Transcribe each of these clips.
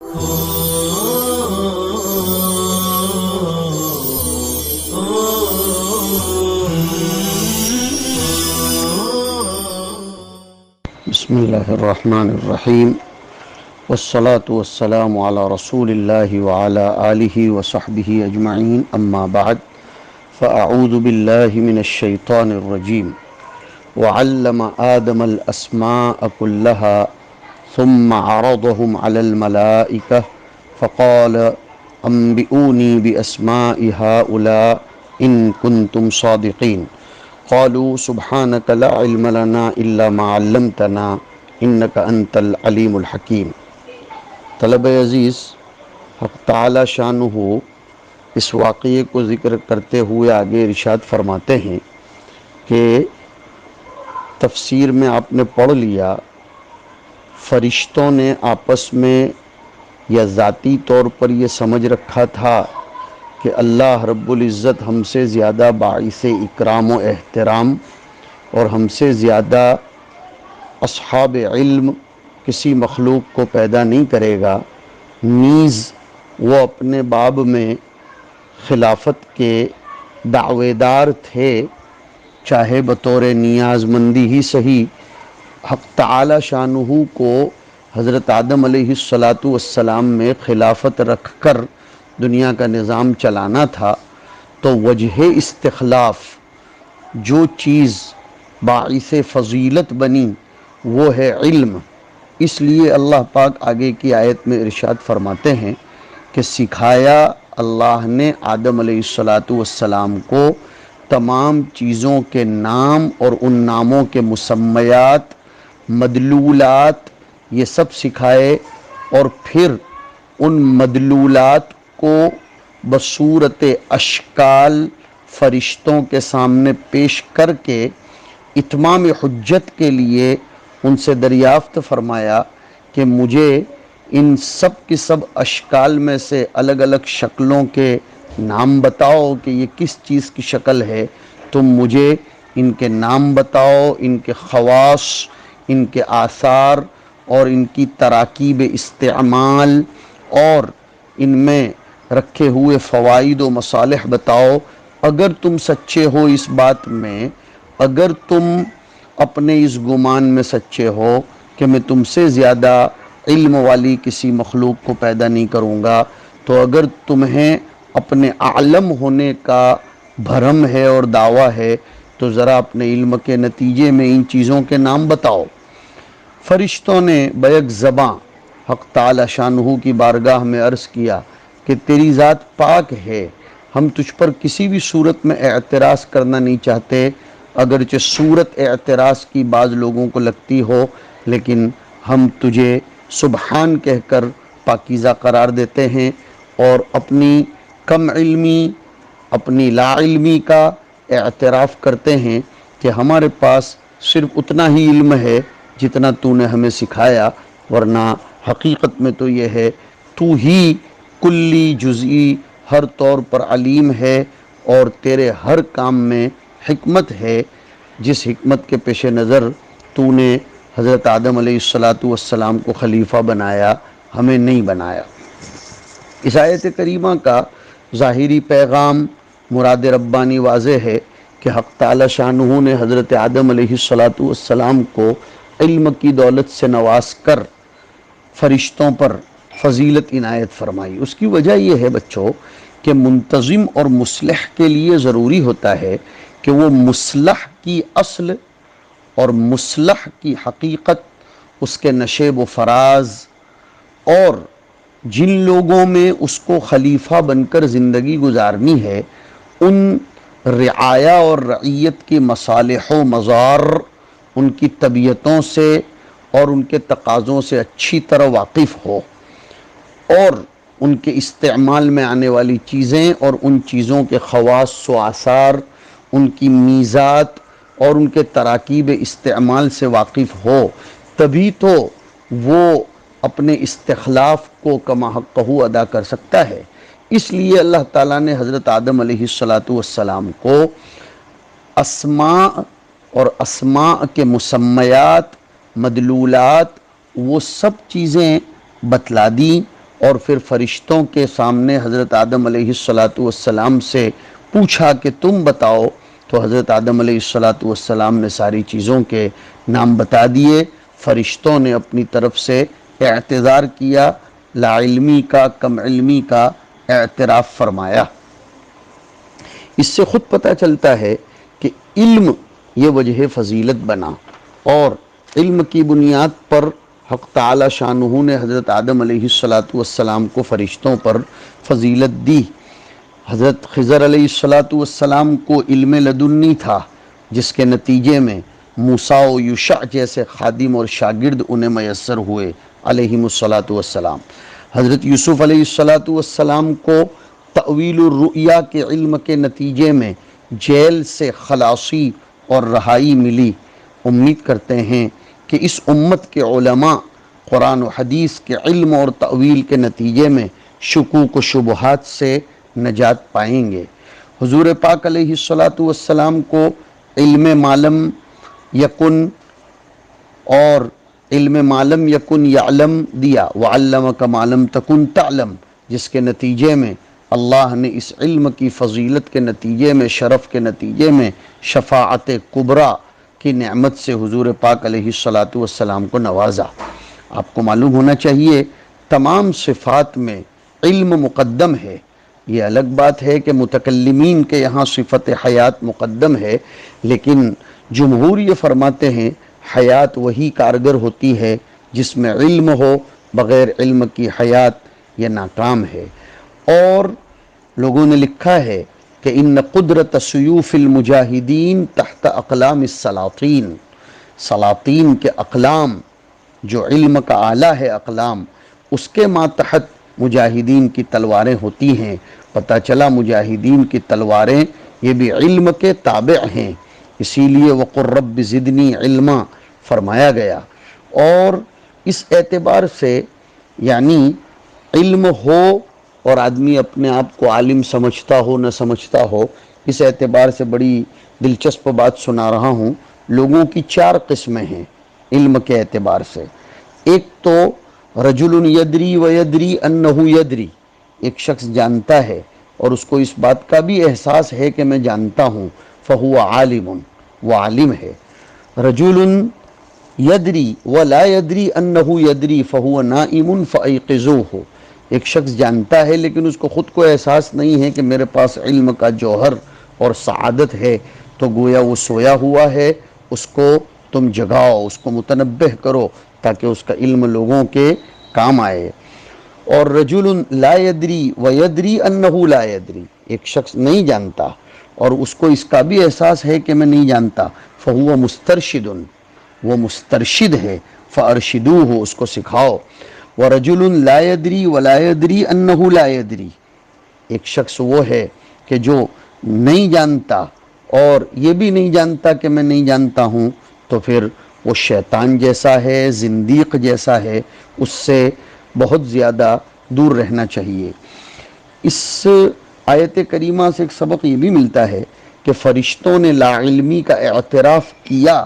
بسم اللہ الرحمن الرحیم والصلاة والسلام علی رسول اللہ وعلی آلہ وصحبہ اجمعین اما بعد فاعوذ باللہ من الشیطان الرجیم وعلم آدم الاسماء كلها ثم عرضهم على الملائکہ فقال انبئونی باسماء هؤلاء ان کنتم صادقین قالوا سبحانك لا علم لنا الا ما علمتنا انك انت العلیم الحکیم۔ طلب عزیز، حق تعالی شانہ اس واقعے کو ذکر کرتے ہوئے آگے ارشاد فرماتے ہیں کہ تفسیر میں آپ نے پڑھ لیا، فرشتوں نے آپس میں یا ذاتی طور پر یہ سمجھ رکھا تھا کہ اللہ رب العزت ہم سے زیادہ باعث اکرام و احترام اور ہم سے زیادہ اصحاب علم کسی مخلوق کو پیدا نہیں کرے گا، نیز وہ اپنے باب میں خلافت کے دعوے دار تھے، چاہے بطور نیاز مندی ہی صحیح۔ حق تعالی شانہ کو حضرت آدم علیہ السلام میں خلافت رکھ کر دنیا کا نظام چلانا تھا، تو وجہ استخلاف جو چیز باعث فضیلت بنی وہ ہے علم۔ اس لیے اللہ پاک آگے کی آیت میں ارشاد فرماتے ہیں کہ سکھایا اللہ نے آدم علیہ السلام کو تمام چیزوں کے نام اور ان ناموں کے مسمیات، مدلولات، یہ سب سکھائے، اور پھر ان مدلولات کو بصورت اشکال فرشتوں کے سامنے پیش کر کے اتمام حجت کے لیے ان سے دریافت فرمایا کہ مجھے ان سب کی سب اشکال میں سے الگ الگ شکلوں کے نام بتاؤ کہ یہ کس چیز کی شکل ہے، تم مجھے ان کے نام بتاؤ، ان کے خواص، ان کے آثار اور ان کی تراکیب استعمال اور ان میں رکھے ہوئے فوائد و مصالح بتاؤ۔ اگر تم سچے ہو اس بات میں، اگر تم اپنے اس گمان میں سچے ہو کہ میں تم سے زیادہ علم والی کسی مخلوق کو پیدا نہیں کروں گا، تو اگر تمہیں اپنے عالم ہونے کا بھرم ہے اور دعویٰ ہے تو ذرا اپنے علم کے نتیجے میں ان چیزوں کے نام بتاؤ۔ فرشتوں نے بیک زباں حق تعالی شانہ کی بارگاہ میں عرض کیا کہ تیری ذات پاک ہے، ہم تجھ پر کسی بھی صورت میں اعتراض کرنا نہیں چاہتے، اگرچہ صورت اعتراض کی بعض لوگوں کو لگتی ہو، لیکن ہم تجھے سبحان کہہ کر پاکیزہ قرار دیتے ہیں اور اپنی کم علمی، اپنی لا علمی کا اعتراف کرتے ہیں کہ ہمارے پاس صرف اتنا ہی علم ہے جتنا تو نے ہمیں سکھایا، ورنہ حقیقت میں تو یہ ہے تو ہی کلی جزئی ہر طور پر علیم ہے اور تیرے ہر کام میں حکمت ہے، جس حکمت کے پیش نظر تو نے حضرت آدم علیہ السلام کو خلیفہ بنایا، ہمیں نہیں بنایا۔ اس آیت کریمہ کا ظاہری پیغام مراد ربانی واضح ہے کہ حق تعالی شانہ نے حضرت آدم علیہ السلام کو علم کی دولت سے نواز کر فرشتوں پر فضیلت عنایت فرمائی۔ اس کی وجہ یہ ہے بچوں کہ منتظم اور مصلح کے لیے ضروری ہوتا ہے کہ وہ مصلح کی اصل اور مصلح کی حقیقت، اس کے نشیب و فراز، اور جن لوگوں میں اس کو خلیفہ بن کر زندگی گزارنی ہے، ان رعایا اور رعیت کی مصالح و مضار، ان کی طبیعتوں سے اور ان کے تقاضوں سے اچھی طرح واقف ہو، اور ان کے استعمال میں آنے والی چیزیں اور ان چیزوں کے خواص و آثار، ان کی میزات اور ان کے تراکیب استعمال سے واقف ہو، تبھی تو وہ اپنے استخلاف کو کما حقہ ادا کر سکتا ہے۔ اس لیے اللہ تعالیٰ نے حضرت آدم علیہ السلام کو اسماء اور اسماء کے مسمیات، مدلولات، وہ سب چیزیں بتلا دیں اور پھر فرشتوں کے سامنے حضرت آدم علیہ السلام سے پوچھا کہ تم بتاؤ، تو حضرت آدم علیہ السلام نے ساری چیزوں کے نام بتا دیے۔ فرشتوں نے اپنی طرف سے اعتذار کیا، لا علمی کا، کم علمی کا اعتراف فرمایا۔ اس سے خود پتہ چلتا ہے کہ علم یہ وجہ فضیلت بنا، اور علم کی بنیاد پر حق تعالی شانہ نے حضرت آدم علیہ السلام کو فرشتوں پر فضیلت دی۔ حضرت خضر علیہ السلام کو علم لدنی تھا، جس کے نتیجے میں موسیٰ و یوشع جیسے خادم اور شاگرد انہیں میسر ہوئے علیہم السلام۔ حضرت یوسف علیہ السلام کو تأویل الرؤیا کے علم کے نتیجے میں جیل سے خلاصی اور رہائی ملی۔ امید کرتے ہیں کہ اس امت کے علماء قرآن و حدیث کے علم اور تأویل کے نتیجے میں شکوک و شبہات سے نجات پائیں گے۔ حضور پاک علیہ السلام کو علم معلم یکن اور علم معلم یکن یعلم دیا، وعلمک ما لم تکن تعلم، جس کے نتیجے میں اللہ نے اس علم کی فضیلت کے نتیجے میں، شرف کے نتیجے میں شفاعت کبریٰ کی نعمت سے حضور پاک علیہ السلام کو نوازا۔ آپ کو معلوم ہونا چاہیے تمام صفات میں علم مقدم ہے۔ یہ الگ بات ہے کہ متکلمین کے یہاں صفت حیات مقدم ہے، لیکن جمہور یہ فرماتے ہیں حیات وہی کارگر ہوتی ہے جس میں علم ہو، بغیر علم کی حیات یہ ناکام ہے۔ اور لوگوں نے لکھا ہے کہ ان قدرت سیوف المجاہدین تحت اقلام السلاطین، سلاطین کے اقلام، جو علم کا آلہ ہے اقلام، اس کے ماتحت مجاہدین کی تلواریں ہوتی ہیں۔ پتہ چلا مجاہدین کی تلواریں یہ بھی علم کے تابع ہیں، اسی لیے وَقُلْ رَبِّ زِدْنِی عِلْمًا فرمایا گیا۔ اور اس اعتبار سے یعنی علم ہو اور آدمی اپنے آپ کو عالم سمجھتا ہو نہ سمجھتا ہو، اس اعتبار سے بڑی دلچسپ بات سنا رہا ہوں۔ لوگوں کی 4 قسمیں ہیں علم کے اعتبار سے۔ ایک تو رجل یدری و یدری انہ یدری، ایک شخص جانتا ہے اور اس کو اس بات کا بھی احساس ہے کہ میں جانتا ہوں، فہو عالم، وہ عالم ہے۔ رجل یدری ولا یدری انہ یدری فہو نائم فایقظوہ، ایک شخص جانتا ہے لیکن اس کو خود کو احساس نہیں ہے کہ میرے پاس علم کا جوہر اور سعادت ہے، تو گویا وہ سویا ہوا ہے، اس کو تم جگاؤ، اس کو متنبہ کرو تاکہ اس کا علم لوگوں کے کام آئے۔ اور رجل لا یدری و یدری انہ لا یدری، ایک شخص نہیں جانتا اور اس کو اس کا بھی احساس ہے کہ میں نہیں جانتا، فہو مسترشد، وہ مسترشد ہے، فارشدوہ، اس کو سکھاؤ۔ ورجل لا یدری ولا یدری انہ لا یدری، ایک شخص وہ ہے کہ جو نہیں جانتا اور یہ بھی نہیں جانتا کہ میں نہیں جانتا ہوں، تو پھر وہ شیطان جیسا ہے، زندیق جیسا ہے، اس سے بہت زیادہ دور رہنا چاہیے۔ اس آیت کریمہ سے ایک سبق یہ بھی ملتا ہے کہ فرشتوں نے لا علمی کا اعتراف کیا،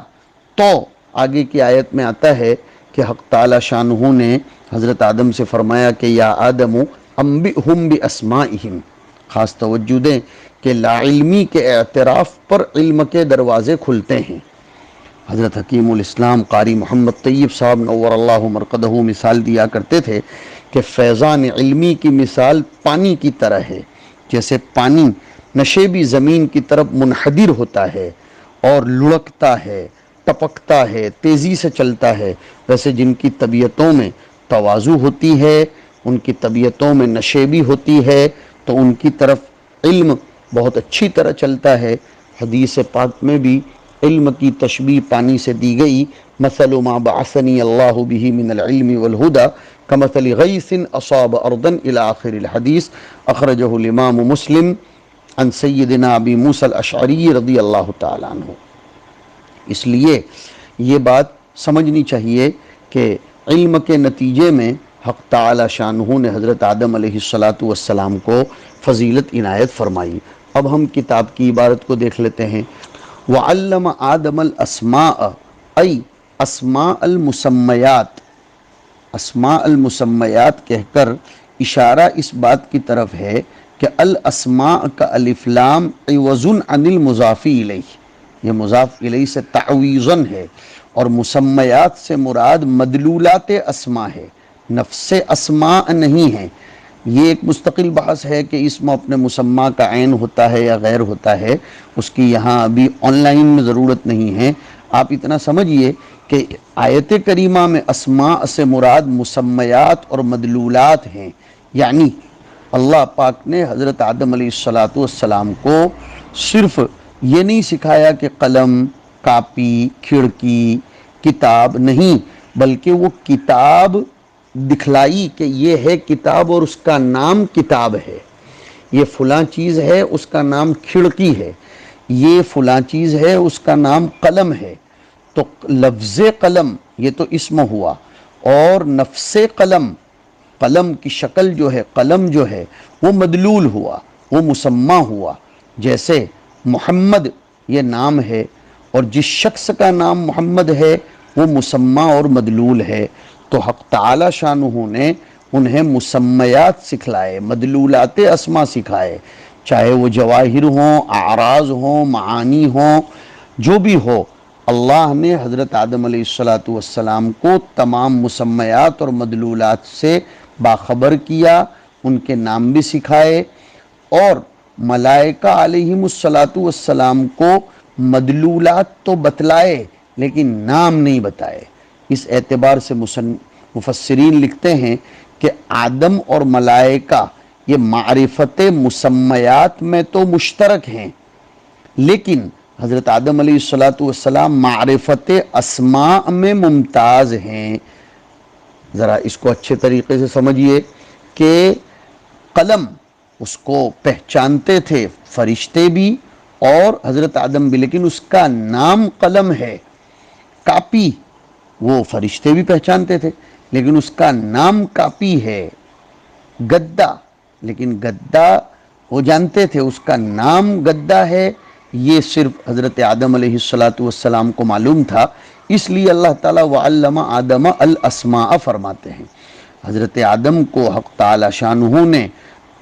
تو آگے کی آیت میں آتا ہے کہ حق تعالی شانہ نے حضرت آدم سے فرمایا کہ یا آدم انبئہم باسمائہم، خاص توجہ دیں کہ لا علمی کے اعتراف پر علم کے دروازے کھلتے ہیں۔ حضرت حکیم الاسلام قاری محمد طیب صاحب نور اللہ مرقدہ مثال دیا کرتے تھے کہ فیضان علمی کی مثال پانی کی طرح ہے، جیسے پانی نشیبی زمین کی طرف منحدر ہوتا ہے اور لڑکتا ہے، ٹپکتا ہے، تیزی سے چلتا ہے، ویسے جن کی طبیعتوں میں تواضع ہوتی ہے، ان کی طبیعتوں میں نشیبی ہوتی ہے، تو ان کی طرف علم بہت اچھی طرح چلتا ہے۔ حدیث پاک میں بھی علم کی تشبیہ پانی سے دی گئی، مثل ما بعثنی اللہ بہ من العلم والہدى کمثل غیث اصاب ارضا الی آخر الحدیث، اخرجہ الامام مسلم عن سیدنا ابی موسیٰ الاشعری رضی اللہ تعالیٰ عنہ۔ اس لیے یہ بات سمجھنی چاہیے کہ علم کے نتیجے میں حق تعالی شانہ نے حضرت آدم علیہ السلام کو فضیلت عنایت فرمائی۔ اب ہم کتاب کی عبارت کو دیکھ لیتے ہیں۔ وعلم آدم الاسماء ای اسماء المسمیات، اسماء المسمیات کہہ کر اشارہ اس بات کی طرف ہے کہ الاسماء کا الف لام عوض عن المضاف الیہ، یہ مضاف الیہ سے تعویضاً ہے، اور مسمیات سے مراد مدلولات اسماء ہے، نفس اسماء نہیں ہے۔ یہ ایک مستقل بحث ہے کہ اسم اپنے مسمى کا عین ہوتا ہے یا غیر ہوتا ہے، اس کی یہاں ابھی آن لائن میں ضرورت نہیں ہے۔ آپ اتنا سمجھیے کہ آیت کریمہ میں اسماء سے مراد مسمیات اور مدلولات ہیں، یعنی اللہ پاک نے حضرت آدم علیہ السلام کو صرف یہ نہیں سکھایا کہ قلم، کاپی، کھڑکی، کتاب نہیں، بلکہ وہ کتاب دکھلائی کہ یہ ہے کتاب اور اس کا نام کتاب ہے، یہ فلاں چیز ہے اس کا نام کھڑکی ہے، یہ فلاں چیز ہے اس کا نام قلم ہے۔ تو لفظ قلم یہ تو اسم ہوا، اور نفس قلم، قلم کی شکل جو ہے، قلم جو ہے وہ مدلول ہوا، وہ مسمى ہوا۔ جیسے محمد یہ نام ہے، اور جس شخص کا نام محمد ہے وہ مسمى اور مدلول ہے، تو حق تعالی شانہ نے انہیں مسمیات سکھلائے، مدلولات اسماء سکھائے، چاہے وہ جواہر ہوں، اعراض ہوں، معانی ہوں، جو بھی ہو۔ اللہ نے حضرت آدم علیہ السلام کو تمام مسمیات اور مدلولات سے باخبر کیا، ان کے نام بھی سکھائے، اور ملائکہ علیہم السلام کو مدلولات تو بتلائے لیکن نام نہیں بتائے۔ اس اعتبار سے مفسرین لکھتے ہیں کہ آدم اور ملائکہ یہ معرفت مسمیات میں تو مشترک ہیں، لیکن حضرت آدم علیہ السلام معرفت اسماء میں ممتاز ہیں۔ ذرا اس کو اچھے طریقے سے سمجھیے کہ قلم اس کو پہچانتے تھے فرشتے بھی اور حضرت آدم بھی، لیکن اس کا نام قلم ہے۔ کاپی وہ فرشتے بھی پہچانتے تھے لیکن اس کا نام کاپی ہے۔ گدا، لیکن گدا وہ جانتے تھے اس کا نام گدا ہے، یہ صرف حضرت آدم علیہ السلام کو معلوم تھا، اس لیے اللہ تعالیٰ وَعَلَّمَ آدَمَ الْأَسْمَاءَ فرماتے ہیں۔ حضرت آدم کو حق تعالی شانہ نے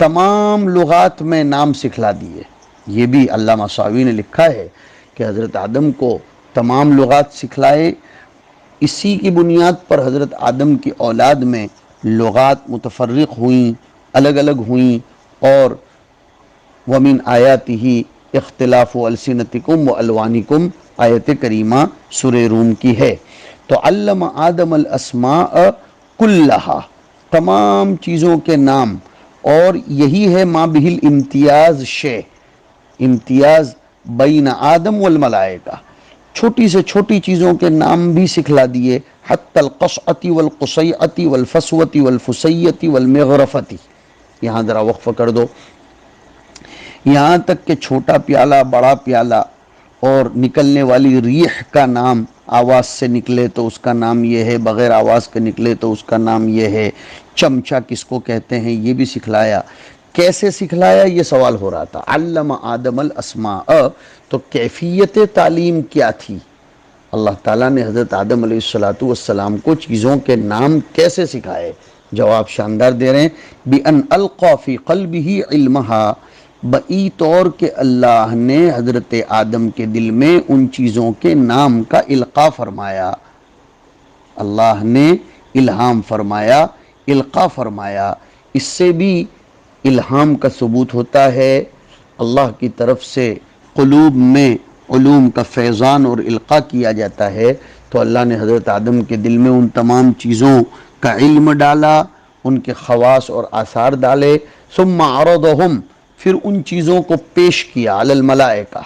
تمام لغات میں نام سکھلا دیے۔ یہ بھی علامہ ساوی نے لکھا ہے کہ حضرت آدم کو تمام لغات سکھلائے، اسی کی بنیاد پر حضرت آدم کی اولاد میں لغات متفرق ہوئیں، الگ الگ ہوئیں، اور وَمِنْ آیَاتِهِ اختلاف السنتکم والوانکم آیت کریمہ سورہ روم کی ہے۔ تو علم آدم الاسماء کلہا، تمام چیزوں کے نام، اور یہی ہے ما بہ الامتیاز شے، امتیاز بین آدم والملائکہ، چھوٹی سے چھوٹی چیزوں کے نام بھی سکھلا دیے، حتی القصعۃ والقصیعۃ والفسوۃ والفسیۃ والمغرفۃ۔ یہاں ذرا وقف کر دو، یہاں تک کہ چھوٹا پیالہ، بڑا پیالہ، اور نکلنے والی ریح کا نام، آواز سے نکلے تو اس کا نام یہ ہے، بغیر آواز کے نکلے تو اس کا نام یہ ہے، چمچہ کس کو کہتے ہیں یہ بھی سکھلایا۔ کیسے سکھلایا یہ سوال ہو رہا تھا۔ علم آدم الاسماء، تو کیفیت تعلیم کیا تھی؟ اللہ تعالیٰ نے حضرت آدم علیہ السلام کو چیزوں کے نام کیسے سکھائے؟ جواب شاندار دے رہے ہیں، بِأَنْ أَلْقَى فِي قَلْبِهِ عِلْمَهَا، بئی طور کہ اللہ نے حضرت آدم کے دل میں ان چیزوں کے نام کا القاء فرمایا۔ اللہ نے الہام فرمایا، القاء فرمایا۔ اس سے بھی الہام کا ثبوت ہوتا ہے، اللہ کی طرف سے قلوب میں علوم کا فیضان اور القاء کیا جاتا ہے، تو اللہ نے حضرت آدم کے دل میں ان تمام چیزوں کا علم ڈالا، ان کے خواص اور آثار ڈالے۔ ثم عرضہم، پھر ان چیزوں کو پیش کیا، علی الملائکہ۔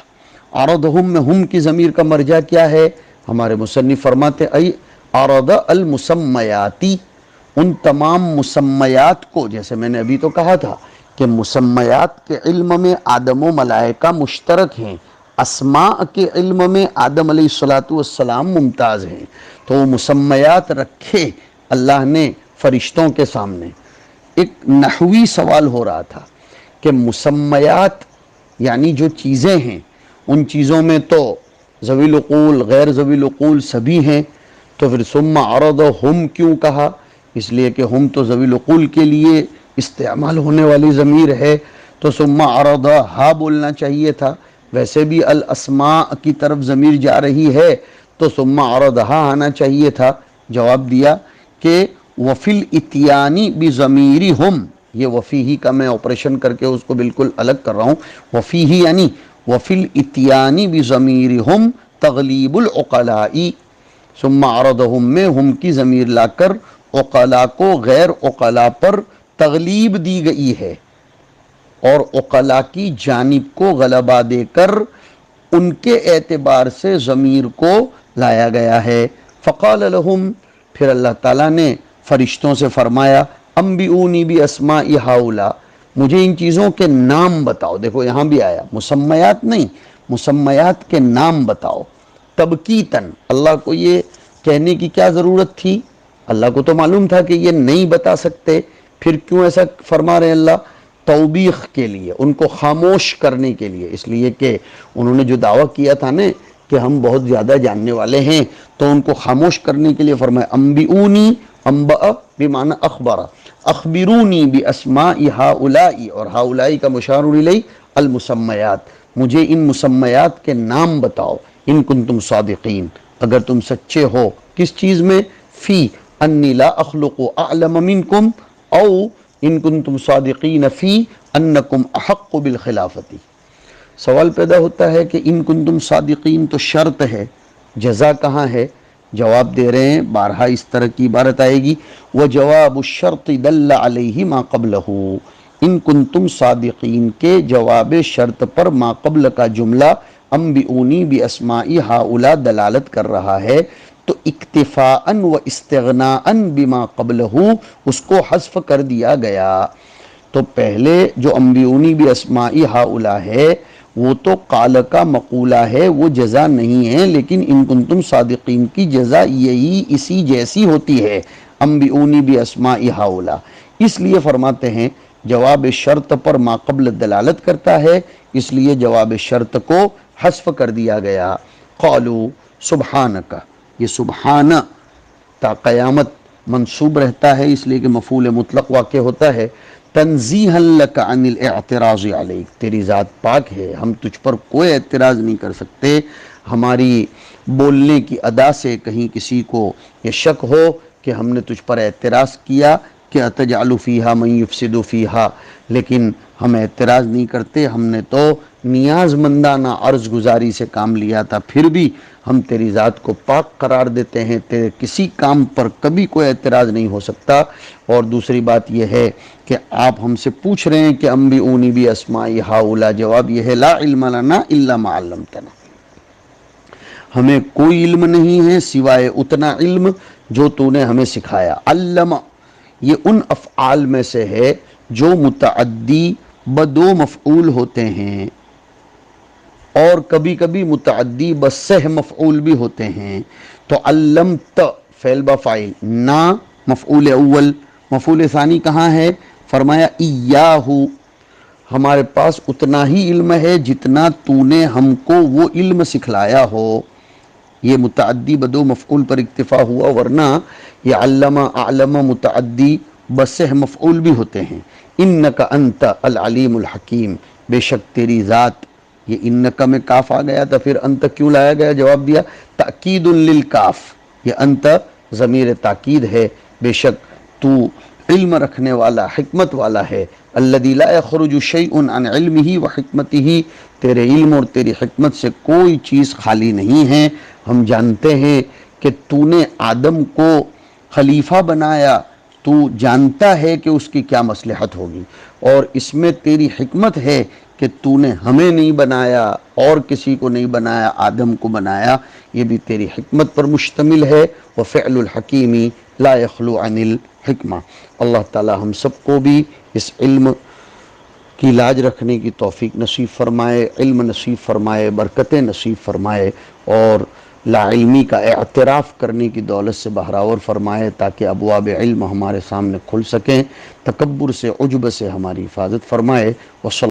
عرضہم میں ہم کی ضمیر کا مرجع کیا ہے؟ ہمارے مصنف فرماتے ای عرض المسمیاتی، ان تمام مسمیات کو، جیسے میں نے ابھی تو کہا تھا کہ مسمیات کے علم میں آدم و ملائکہ مشترک ہیں، اسماء کے علم میں آدم علیہ السلام ممتاز ہیں، تو وہ مسمیات رکھے اللہ نے فرشتوں کے سامنے۔ ایک نحوی سوال ہو رہا تھا کہ مسمیات یعنی جو چیزیں ہیں، ان چیزوں میں تو ذوی العقول، غیر ذوی العقول سبھی ہیں، تو پھر ثم عرضہم کیوں کہا؟ اس لیے کہ ہم تو ذوی العقول کے لیے استعمال ہونے والی ضمیر ہے تو ثم عرضہا بولنا چاہیے تھا، ویسے بھی الاسماء کی طرف ضمیر جا رہی ہے تو ثم عرضہا آنا چاہیے تھا۔ جواب دیا کہ وفی الاتیانی بضمیرہم، یہ وفی ہی کا میں آپریشن کر کے اس کو بالکل الگ کر رہا ہوں، وفی ہی یعنی وفی الاتیانی بضمیرہم تغلیب العقلائی، ثم عرضہم میں ہم کی ضمیر لا کر عقلاء کو غیر عقلاء پر تغلیب دی گئی ہے، اور عقلاء کی جانب کو غلبہ دے کر ان کے اعتبار سے ضمیر کو لایا گیا ہے۔ فقال لہم، پھر اللہ تعالیٰ نے فرشتوں سے فرمایا، انبئونی باسماء ہؤلاء، مجھے ان چیزوں کے نام بتاؤ۔ دیکھو یہاں بھی آیا مسمیات نہیں، مسمیات کے نام بتاؤ۔ تبکیتاً، اللہ کو یہ کہنے کی کیا ضرورت تھی؟ اللہ کو تو معلوم تھا کہ یہ نہیں بتا سکتے، پھر کیوں ایسا فرما رہے ہیں اللہ؟ توبیخ کے لیے، ان کو خاموش کرنے کے لیے، اس لیے کہ انہوں نے جو دعویٰ کیا تھا نا کہ ہم بہت زیادہ جاننے والے ہیں، تو ان کو خاموش کرنے کے لیے فرمایا انبئونی، انبأ بمعنی اخبر، اخبرونی باسماء ہؤلاء، اور ہؤلاء کا مشار الیہ المسمیات، مجھے ان مسمیات کے نام بتاؤ، ان کنتم صادقین، اگر تم سچے ہو کس چیز میں؟ فی انی لا اخلق اعلم منکم، او ان کنتم صادقین فی انکم احق بالخلافتی۔ سوال پیدا ہوتا ہے کہ ان کنتم صادقین تو شرط ہے، جزا کہاں ہے؟ جواب دے رہے ہیں، بارہا اس طرح کی عبارت آئے گی، وجواب الشرط دل علیہ ما قبلہ، ان کنتم صادقین کے جواب شرط پر ما قبل کا جملہ انبئونی باسماء ہؤلاء دلالت کر رہا ہے، تو اکتفاء و استغناء بما قبلہ اس کو حذف کر دیا گیا۔ تو پہلے جو انبئونی باسماء ہؤلاء ہے وہ تو قال کا مقولہ ہے، وہ جزا نہیں ہے، لیکن ان کنتم صادقین کی جزا یہی اسی جیسی ہوتی ہے انبئونی باسماء ہؤلاء، اس لیے فرماتے ہیں جواب شرط پر ما قبل دلالت کرتا ہے، اس لیے جواب شرط کو حذف کر دیا گیا۔ قالوا سبحانک، یہ سبحان تا قیامت منصوب رہتا ہے اس لیے کہ مفعول مطلق واقع ہوتا ہے، تنزیہا لک عن الاعتراض علیک، تیری ذات پاک ہے، ہم تجھ پر کوئی اعتراض نہیں کر سکتے، ہماری بولنے کی ادا سے کہیں کسی کو یہ شک ہو کہ ہم نے تجھ پر اعتراض کیا کہ اتجعل فیہا من یفسد فیہا، لیکن ہم اعتراض نہیں کرتے، ہم نے تو نیاز مندانہ عرض گزاری سے کام لیا تھا، پھر بھی ہم تیری ذات کو پاک قرار دیتے ہیں، تیرے کسی کام پر کبھی کوئی اعتراض نہیں ہو سکتا۔ اور دوسری بات یہ ہے کہ آپ ہم سے پوچھ رہے ہیں کہ انبئونی باسماء ہؤلاء، جواب یہ ہے لا علم لنا الا ما علمتنا، ہمیں کوئی علم نہیں ہے سوائے اتنا علم جو تو نے ہمیں سکھایا۔ علم یہ ان افعال میں سے ہے جو متعدی بدو مفعول ہوتے ہیں، اور کبھی کبھی متعدی بسہ مفعول بھی ہوتے ہیں۔ تو علمت فعل بفاعل، نا مفعول اول، مفعول ثانی کہاں ہے؟ فرمایا ایاہ، ہمارے پاس اتنا ہی علم ہے جتنا تو نے ہم کو وہ علم سکھلایا ہو، یہ متعدی بدو مفعول پر اکتفا ہوا، ورنہ یہ علم اعلم متعدی بسہ مفعول بھی ہوتے ہیں۔ انک انت العلیم الحکیم، بے شک تیری ذات، یہ انکا میں کاف آ گیا تھا، پھر انت کیوں لایا گیا؟ جواب دیا تأکید للکاف، یہ انت ضمیر تاکید ہے، بے شک تو علم رکھنے والا، حکمت والا ہے۔ الذی لا یخرج شیء عن علمہ وحکمتہ، تیرے علم اور تیری حکمت سے کوئی چیز خالی نہیں ہے۔ ہم جانتے ہیں کہ تو نے آدم کو خلیفہ بنایا، تو جانتا ہے کہ اس کی کیا مصلحت ہوگی، اور اس میں تیری حکمت ہے کہ تو نے ہمیں نہیں بنایا اور کسی کو نہیں بنایا، آدم کو بنایا، یہ بھی تیری حکمت پر مشتمل ہے۔ وفعل الحکیم لا یخلو عن الحکمہ۔ اللہ تعالی ہم سب کو بھی اس علم کی لاج رکھنے کی توفیق نصیب فرمائے، علم نصیب فرمائے، برکتیں نصیب فرمائے، اور لا علمی کا اعتراف کرنے کی دولت سے بہراور فرمائے، تاکہ ابواب علم ہمارے سامنے کھل سکیں، تکبر سے، عجب سے ہماری حفاظت فرمائے۔ وصلی